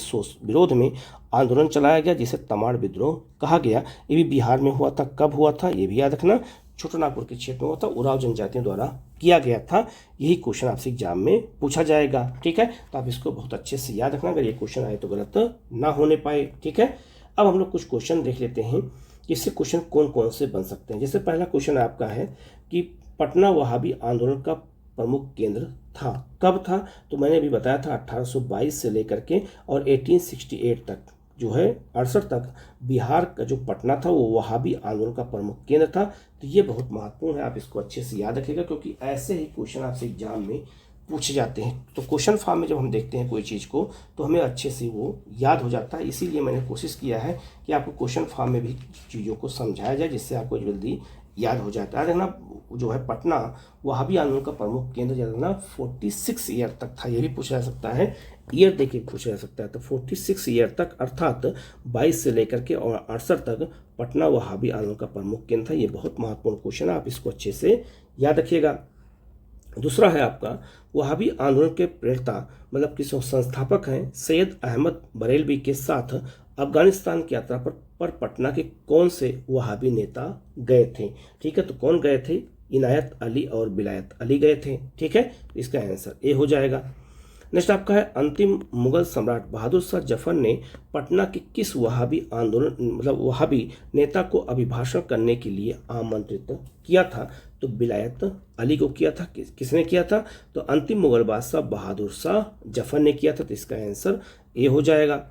विरोध में आंदोलन चलाया गया, जिसे तमाड़ विद्रोह कहा गया। ये भी बिहार में हुआ था। कब हुआ था, ये भी याद रखना, छोटानागपुर के क्षेत्र में हुआ था, उराव जनजातियों द्वारा किया गया था। यही क्वेश्चन आपसे एग्जाम में पूछा जाएगा। ठीक है, तो आप इसको बहुत अच्छे से याद रखना, अगर ये क्वेश्चन आए तो गलत ना होने पाए। ठीक है, अब हम लोग कुछ क्वेश्चन देख लेते हैं, इससे क्वेश्चन कौन कौन से बन सकते हैं। जैसे पहला क्वेश्चन आपका है कि पटना वहाबी आंदोलन का प्रमुख केंद्र था, कब था, तो मैंने अभी बताया था 1822 से लेकर के और 1868 तक जो है 68 तक बिहार का जो पटना था वो वहाबी आंदोलन का प्रमुख केंद्र था। तो ये बहुत महत्वपूर्ण है, आप इसको अच्छे से याद रखिएगा, क्योंकि ऐसे ही क्वेश्चन आपसे एग्जाम में पूछे जाते हैं। तो क्वेश्चन फॉर्म में जब हम देखते हैं कोई चीज़ को तो हमें अच्छे से वो याद हो जाता है। इसीलिए मैंने कोशिश किया है कि आपको क्वेश्चन फॉर्म में भी चीज़ों को समझाया जाए, जिससे आपको जल्दी याद हो जाता है ना। जो है पटना वहाबी आंदोलन का प्रमुख केंद्र जो है ना 46 ईयर तक था, ये भी पूछा जा सकता है, ईयर देखिए पूछा जा सकता है। तो 46 ईयर तक, अर्थात 22 से लेकर के और 68 तक पटना वहाबी आंदोलन का प्रमुख केंद्र था। ये बहुत महत्वपूर्ण क्वेश्चन है, आप इसको अच्छे से याद रखिएगा। दूसरा है आपका वहाबी आंदोलन के प्रेरता मतलब कि संस्थापक हैं सैयद अहमद बरेलवी के साथ अफगानिस्तान की यात्रा पर पटना के कौन से वहाबी नेता गए थे। ठीक है, तो कौन गए थे, इनायत अली और बिलायत अली गए थे। ठीक है, इसका आंसर ए हो जाएगा। नेक्स्ट आपका है अंतिम मुगल सम्राट बहादुर शाह जफर ने पटना के किस वहाबी आंदोलन मतलब वहाबी नेता को अभिभाषण करने के लिए आमंत्रित किया था, तो बिलायत अली को किया था। किसने किया था, तो अंतिम मुगल बादशाह बहादुर शाह जफर ने किया था। तो इसका आंसर ए हो जाएगा।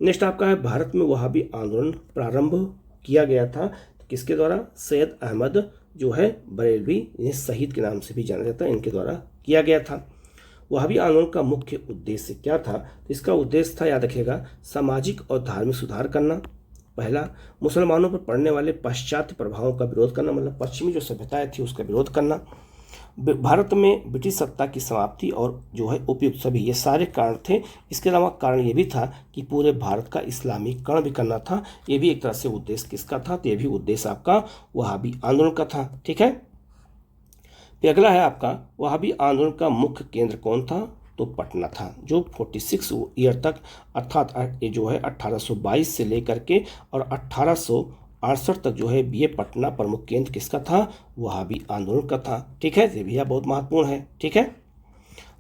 नेक्स्ट आपका है भारत में वहाबी आंदोलन प्रारंभ किया गया था, तो किसके द्वारा, सैयद अहमद जो है बरेलवी, इन्हें शहीद के नाम से भी जाना जाता है, इनके द्वारा किया गया था। वहाबी आंदोलन का मुख्य उद्देश्य क्या था, तो इसका उद्देश्य था, याद रखिएगा, सामाजिक और धार्मिक सुधार करना। पहला, मुसलमानों पर पड़ने वाले पाश्चात्य प्रभावों का विरोध करना, मतलब पश्चिमी जो सभ्यताएं थी उसका विरोध करना। भारत में ब्रिटिश सत्ता की समाप्ति और जो है उपयुक्त सभी, ये सारे कारण थे। इसके अलावा कारण ये भी था कि पूरे भारत का इस्लामीकरण भी करना था। ये भी एक तरह से उद्देश्य किसका था, तो ये भी उद्देश्य आपका वहाबी आंदोलन का था। ठीक है, फिर अगला है आपका वहाबी आंदोलन का मुख्य केंद्र कौन था, तो पटना था, जो 46 ईयर तक अर्थात ये जो है 1822 से लेकर के और 1868 तक जो है ये पटना प्रमुख केंद्र किसका था, वहाबी आंदोलन का था। ठीक है, ये भी बहुत महत्वपूर्ण है। ठीक है,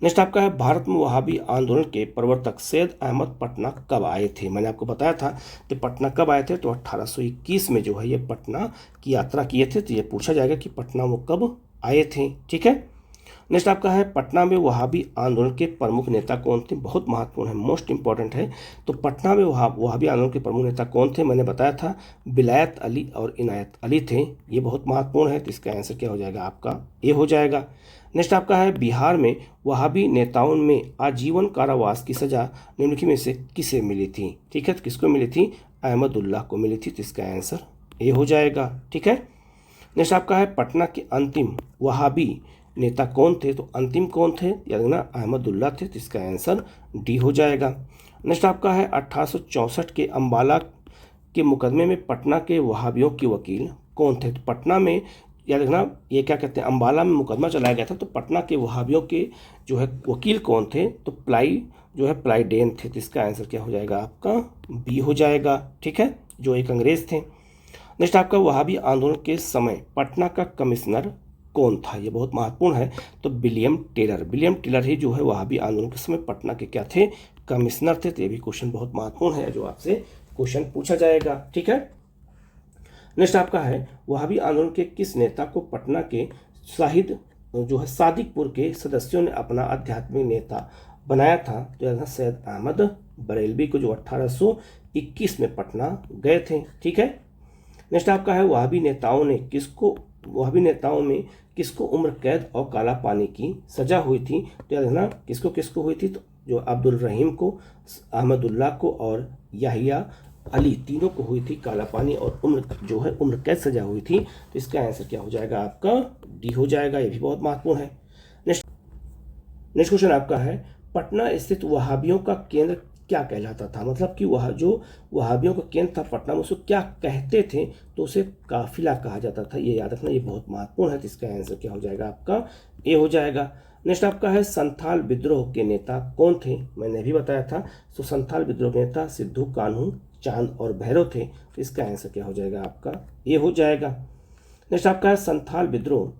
नेक्स्ट आपका है भारत में वहाबी आंदोलन के प्रवर्तक सैयद अहमद पटना कब आए थे। मैंने आपको बताया था कि पटना कब आए थे, तो 1821 में जो है ये पटना की यात्रा किए थे। तो ये पूछा जाएगा कि पटना वो कब आए थे। ठीक है, नेक्स्ट आपका है पटना में वहाबी आंदोलन के प्रमुख नेता कौन थे। बहुत महत्वपूर्ण है, मोस्ट इंपॉर्टेंट है। तो पटना में वहाबी आंदोलन के प्रमुख नेता कौन थे, मैंने बताया था विलायत अली और इनायत अली थे। ये बहुत महत्वपूर्ण है, तो इसका आंसर क्या हो जाएगा आपका ए हो जाएगा। नेक्स्ट आपका है बिहार में वहाबी नेताओं में आजीवन कारावास की सजा निम्नलिखित में से किसे मिली थी। ठीक है, तो किसको मिली थी, अहमदुल्लाह को मिली थी, तो इसका आंसर ए हो जाएगा। ठीक है, नेक्स्ट आपका है पटना के अंतिम वहाबी नेता कौन थे। तो अंतिम कौन थे, याद रखना अहमदुल्लाह थे, तो इसका आंसर डी हो जाएगा। नेक्स्ट आपका है 1864 के अम्बाला के मुकदमे में पटना के वहाबियों के वकील कौन थे। तो पटना में याद रखना ये क्या कहते हैं, अम्बाला में मुकदमा चलाया गया था, तो पटना के वहाबियों के जो है वकील कौन थे, तो प्लाइडेन थे, तो इसका आंसर क्या हो जाएगा आपका बी हो जाएगा। ठीक है, जो एक अंग्रेज थे। नेक्स्ट आपका वहाबी आंदोलन के समय पटना का कमिश्नर कौन था, ये बहुत महत्वपूर्ण है। तो विलियम टेलर ही जो है वहाबी आंदोलन के समय पटना के क्या थे, कमिश्नर थे। तो ये भी क्वेश्चन बहुत महत्वपूर्ण है, जो आपसे क्वेश्चन पूछा जाएगा। ठीक है, नेक्स्ट आपका है वहाबी आंदोलन के किस नेता को पटना के शाहिद जो है सादिकपुर के सदस्यों ने अपना आध्यात्मिक नेता बनाया था। तो यह सैयद अहमद बरेलवी को, जो 1821 में पटना गए थे। ठीक है, नेक्स्ट आपका है वहाबी नेताओं में किसको उम्र कैद और काला पानी की सजा हुई थी। तो याद रखना किसको किसको हुई थी, तो जो अब्दुल रहीम को, अहमदुल्लाह को और याहिया अली तीनों को हुई थी काला पानी और उम्र कैद सजा हुई थी। तो इसका आंसर क्या हो जाएगा आपका डी हो जाएगा। ये भी बहुत महत्वपूर्ण है। नेक्स्ट क्वेश्चन आपका है पटना स्थित वहाबियों का केंद्र क्या कहलाता था। मतलब कि वह जो वहाबियों का केंद्र था पटना में, उसको क्या कहते थे, तो उसे काफिला कहा जाता था। ये याद रखना, ये बहुत महत्वपूर्ण है। तो इसका आंसर क्या हो जाएगा आपका ए हो जाएगा। नेक्स्ट आपका है संथाल विद्रोह के नेता कौन थे, मैंने भी बताया था। तो संथाल विद्रोह के नेता सिद्धू कान्हू, चांद और भैरव थे। तो इसका आंसर क्या हो जाएगा आपका ए हो जाएगा। नेक्स्ट आपका है संथाल विद्रोह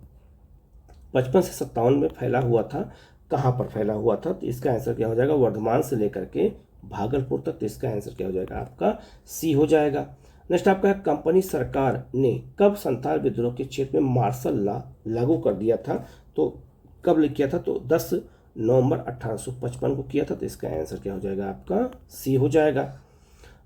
55 से 57 में फैला हुआ था, कहाँ पर फैला हुआ था। तो इसका आंसर क्या हो जाएगा, वर्धमान से लेकर के भागलपुर तक। तो इसका आंसर क्या हो जाएगा आपका सी हो जाएगा। नेक्स्ट आपका है कंपनी सरकार ने कब संथाल विद्रोह के क्षेत्र में मार्शल लॉ लागू कर दिया था। तो कब किया था, तो 10 नवंबर 1855 को किया था। तो इसका आंसर क्या हो जाएगा आपका सी हो जाएगा।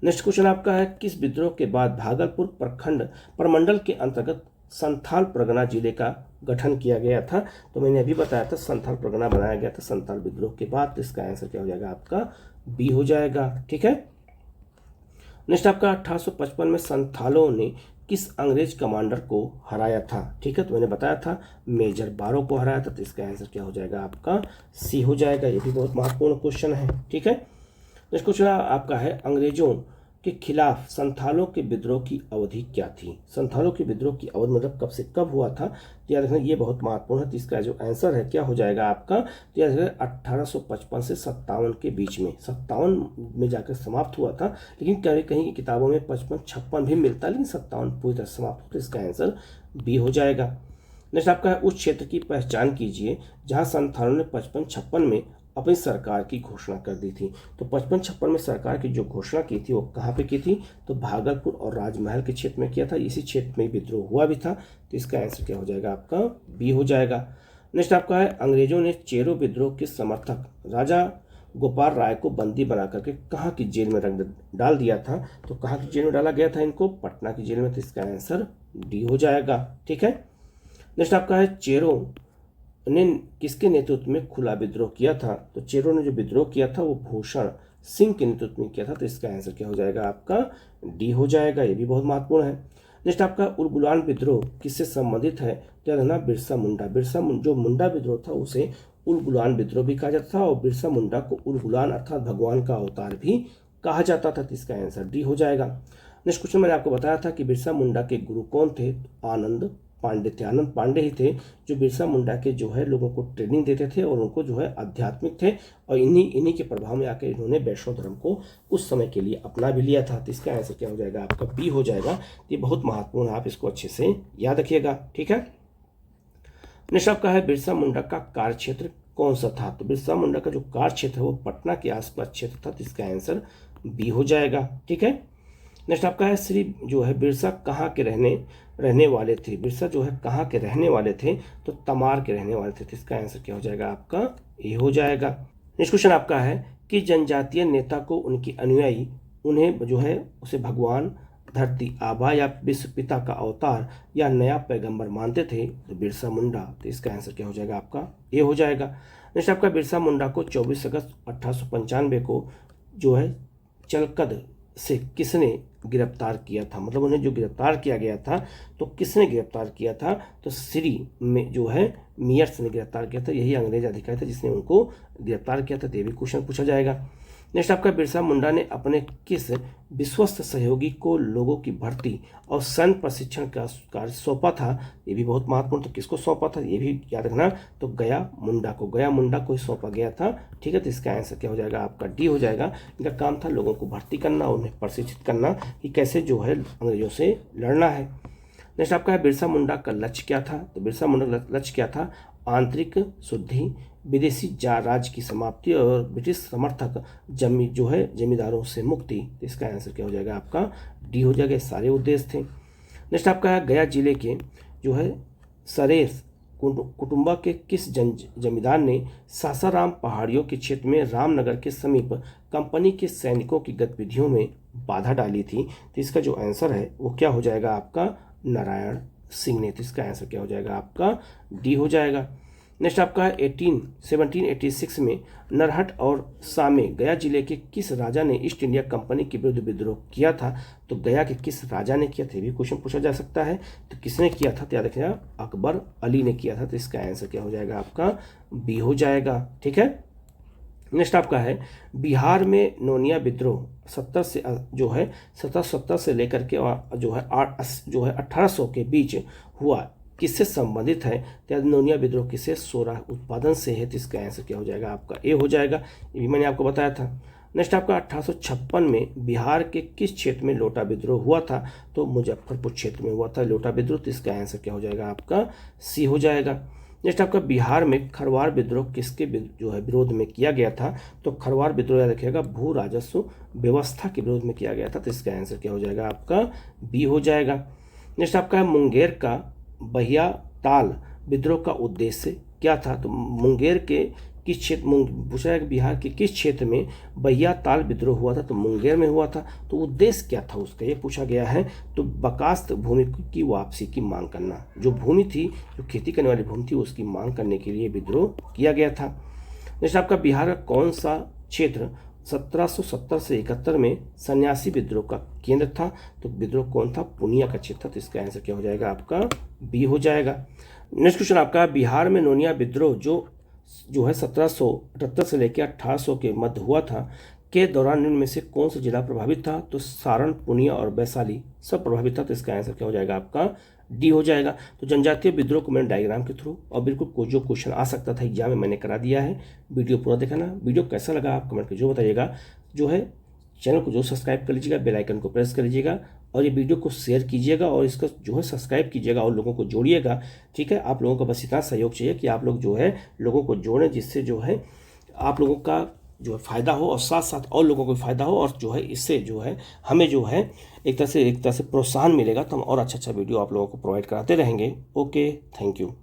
नेक्स्ट क्वेश्चन आपका है किस विद्रोह के बाद भागलपुर प्रमंडल के अंतर्गत संथाल परगना जिले का गठन किया गया था। तो मैंने अभी बताया था संथाल परगना बनाया गया था संथाल विद्रोह के बाद। तो इसका आंसर क्या हो जाएगा आपका बी हो जाएगा। ठीक है, नेक्स्ट आपका 1855 में संथालों ने किस अंग्रेज कमांडर को हराया था। ठीक है, तो मैंने बताया था मेजर बारो को हराया था। तो इसका आंसर क्या हो जाएगा आपका सी हो जाएगा। ये भी बहुत महत्वपूर्ण क्वेश्चन है। ठीक है, नेक्स्ट क्वेश्चन आपका है अंग्रेजों के खिलाफ संथालों के विद्रोह की अवधि क्या थी। संथालों के विद्रोह की अवधि मतलब कब से कब हुआ था, तो याद रखना ये बहुत महत्वपूर्ण है। तो इसका जो आंसर है क्या हो जाएगा आपका, तो याद रखना 1855 से 57 के बीच में, 57 में जाकर समाप्त हुआ था। लेकिन कहीं कहीं की किताबों में 55-56 भी मिलता है, लेकिन 57 पूरी तरह समाप्त होता है। इसका आंसर बी हो जाएगा। नेक्स्ट आपका है उस क्षेत्र की पहचान कीजिए जहाँ संथालों ने 55-56 में अपनी सरकार की घोषणा कर दी थी। तो 55-56 में सरकार की जो घोषणा की थी वो कहाँ पे की थी, तो भागलपुर और राजमहल के क्षेत्र में किया था। इसी क्षेत्र में विद्रोह हुआ भी था। तो इसका आंसर क्या हो जाएगा आपका बी हो जाएगा। नेक्स्ट आपका है अंग्रेजों ने चेरो विद्रोह के समर्थक राजा गोपाल राय को बंदी बना करके कहाँ की जेल में रख डाल दिया था। तो कहाँ की जेल में डाला गया था इनको, पटना की जेल में। तो इसका आंसर डी हो जाएगा। ठीक है, नेक्स्ट आपका है चेरो ने किसके नेतृत्व में खुला विद्रोह किया था। तो चेरो ने जो विद्रोह किया था वो भूषण सिंह के नेतृत्व में किया था। तो इसका आंसर क्या हो जाएगा आपका डी हो जाएगा। ये भी बहुत महत्वपूर्ण है। नेक्स्ट आपका उलगुलान विद्रोह किससे संबंधित है, तो याद रखना बिरसा मुंडा। जो मुंडा विद्रोह था उसे उलगुलान विद्रोह भी कहा जाता था और बिरसा मुंडा को उलगुलान अर्थात भगवान का अवतार भी कहा जाता था। तो इसका आंसर डी हो जाएगा। नेक्स्ट क्वेश्चन मैंने आपको बताया था कि बिरसा मुंडा के गुरु कौन थे, आनंद पांडे थे। आनंद पांडे ही थे जो बिरसा मुंडा के जो है लोगों को ट्रेनिंग देते थे और उनको जो है आध्यात्मिक थे और इन्हीं के प्रभाव में आकर इन्होंने वैष्णव धर्म को उस समय के लिए अपना भी लिया था। तो इसका आंसर क्या हो जाएगा आपका बी हो जाएगा। ये बहुत महत्वपूर्ण है, आप इसको अच्छे से याद रखिएगा। ठीक है, नेक्स्ट आपका है बिरसा मुंडा का कार्य क्षेत्र कौन सा था। तो बिरसा मुंडा का जो कार्य क्षेत्र है वो पटना के आसपास क्षेत्र था। तो इसका आंसर बी हो जाएगा। ठीक है, नेक्स्ट आपका है श्री जो है बिरसा कहाँ के रहने वाले थे। बिरसा जो है कहाँ के रहने वाले थे, तो तमार के रहने वाले थे। तो इसका आंसर क्या हो जाएगा आपका, ए हो जाएगा। नेक्स्ट क्वेश्चन आपका है कि जनजातीय नेता को उनके अनुयायी उन्हें जो है उसे भगवान, धरती आबा या विश्व पिता का अवतार या नया पैगंबर मानते थे, तो बिरसा मुंडा। तो इसका आंसर क्या हो जाएगा आपका, ए हो जाएगा। नेक्स्ट आपका बिरसा मुंडा को 24 अगस्त 1895 को जो है चलकद से किसने गिरफ्तार किया था, मतलब उन्हें जो गिरफ्तार किया गया था तो किसने गिरफ्तार किया था, तो श्री में जो है मियर्स ने गिरफ्तार किया था। यही अंग्रेज अधिकारी था जिसने उनको गिरफ्तार किया था। तो ये भी क्वेश्चन पूछा जाएगा। नेक्स्ट आपका बिरसा मुंडा ने अपने किस विश्वस्त सहयोगी को लोगों की भर्ती और सैन्य प्रशिक्षण का कार्य सौंपा था, ये भी बहुत महत्वपूर्ण। तो किसको सौंपा था ये भी याद रखना, तो गया मुंडा को ही सौंपा गया था। ठीक है, तो इसका आंसर क्या हो जाएगा आपका, डी हो जाएगा। इनका काम था लोगों को भर्ती करना और उन्हें प्रशिक्षित करना कि कैसे जो है अंग्रेजों से लड़ना है। नेक्स्ट आपका है बिरसा मुंडा का लक्ष्य क्या था, तो बिरसा मुंडा का लक्ष्य क्या था, आंतरिक शुद्धि, विदेशी राज की समाप्ति और ब्रिटिश समर्थक जमींदारों से मुक्ति। तो इसका आंसर क्या हो जाएगा आपका, डी हो जाएगा। सारे उद्देश्य थे। नेक्स्ट आपका है गया जिले के जो है सरेस कुटुंबा के किस जमींदार ने सासाराम पहाड़ियों के क्षेत्र में रामनगर के समीप कंपनी के सैनिकों की गतिविधियों में बाधा डाली थी। तो इसका जो आंसर है वो क्या हो जाएगा आपका, नारायण सिंह ने। तो इसका आंसर क्या हो जाएगा आपका, डी हो जाएगा। नेक्स्ट आपका है 1786 में नरहट और सामे गया जिले के किस राजा ने ईस्ट इंडिया कंपनी के विरुद्ध विद्रोह किया था, तो गया के किस राजा ने किया था, भी क्वेश्चन पूछा जा सकता है। तो किसने किया था, तो याद रखिएगा अकबर अली ने किया था। तो इसका आंसर क्या हो जाएगा आपका, बी हो जाएगा। ठीक है, नेक्स्ट आपका है बिहार में नोनिया विद्रोह 1770 से लेकर के जो है 1800 के बीच हुआ, किससे संबंधित है, तो नोनिया विद्रोह किससे, सोरा उत्पादन से है। तो इसका आंसर क्या हो जाएगा आपका, ए हो जाएगा। ये भी मैंने आपको बताया था। नेक्स्ट आपका 1856 में बिहार के किस क्षेत्र में लोटा विद्रोह हुआ था, तो मुजफ्फरपुर क्षेत्र में हुआ था लोटा विद्रोह। तो इसका आंसर क्या हो जाएगा आपका, सी हो जाएगा। नेक्स्ट आपका बिहार में खरवार विद्रोह किसके जो है विरोध में किया गया था, तो खरवार विद्रोह याद रखिएगा भू राजस्व व्यवस्था के विरोध में किया गया था। तो इसका आंसर क्या हो जाएगा आपका, बी हो जाएगा। नेक्स्ट आपका है मुंगेर का बहिया ताल विद्रोह का उद्देश्य क्या था, तो मुंगेर के किस क्षेत्र पूछा है कि बिहार के किस क्षेत्र में बहिया ताल विद्रोह हुआ था, तो मुंगेर में हुआ था। तो उद्देश्य क्या था उसका, ये पूछा गया है। तो बकास्त भूमि की वापसी की मांग करना, जो भूमि थी जो खेती करने वाली भूमि थी उसकी मांग करने के लिए विद्रोह किया गया था। नेक्स्ट आपका बिहार का कौन सा क्षेत्र 1770 से 71 में सन्यासी विद्रोह का केंद्र था, तो विद्रोह कौन था, पूर्णिया का क्षेत्र था। तो इसका आंसर क्या हो जाएगा आपका, बी हो जाएगा। नेक्स्ट क्वेश्चन आपका बिहार में नोनिया विद्रोह जो है 1778 से लेकर 1800 के मध्य हुआ था के दौरान निम्न में से कौन सा जिला प्रभावित था, तो सारण, पूर्णिया और वैशाली सब प्रभावित था। तो इसका आंसर क्या हो जाएगा आपका, डी हो जाएगा। तो जनजातीय विद्रोह को मैंने डायग्राम के थ्रू और बिल्कुल जो क्वेश्चन आ सकता था एग्जाम में मैंने करा दिया है। वीडियो पूरा देखना। वीडियो कैसा लगा आप कमेंट कर जो बताइएगा। जो है चैनल को जो सब्सक्राइब कर लीजिएगा, बेल आइकन को प्रेस कर लीजिएगा और ये वीडियो को शेयर कीजिएगा और इसका जो है सब्सक्राइब कीजिएगा और लोगों को जोड़िएगा। ठीक है, आप लोगों का बस इतना सहयोग चाहिए कि आप लोग जो है लोगों को जोड़ें, जिससे जो है आप लोगों का जो है फ़ायदा हो और साथ साथ और लोगों को फ़ायदा हो, और जो है इससे जो है हमें जो है एक तरह से प्रोत्साहन मिलेगा। तो हम और अच्छा वीडियो आप लोगों को प्रोवाइड कराते रहेंगे। Okay, thank you.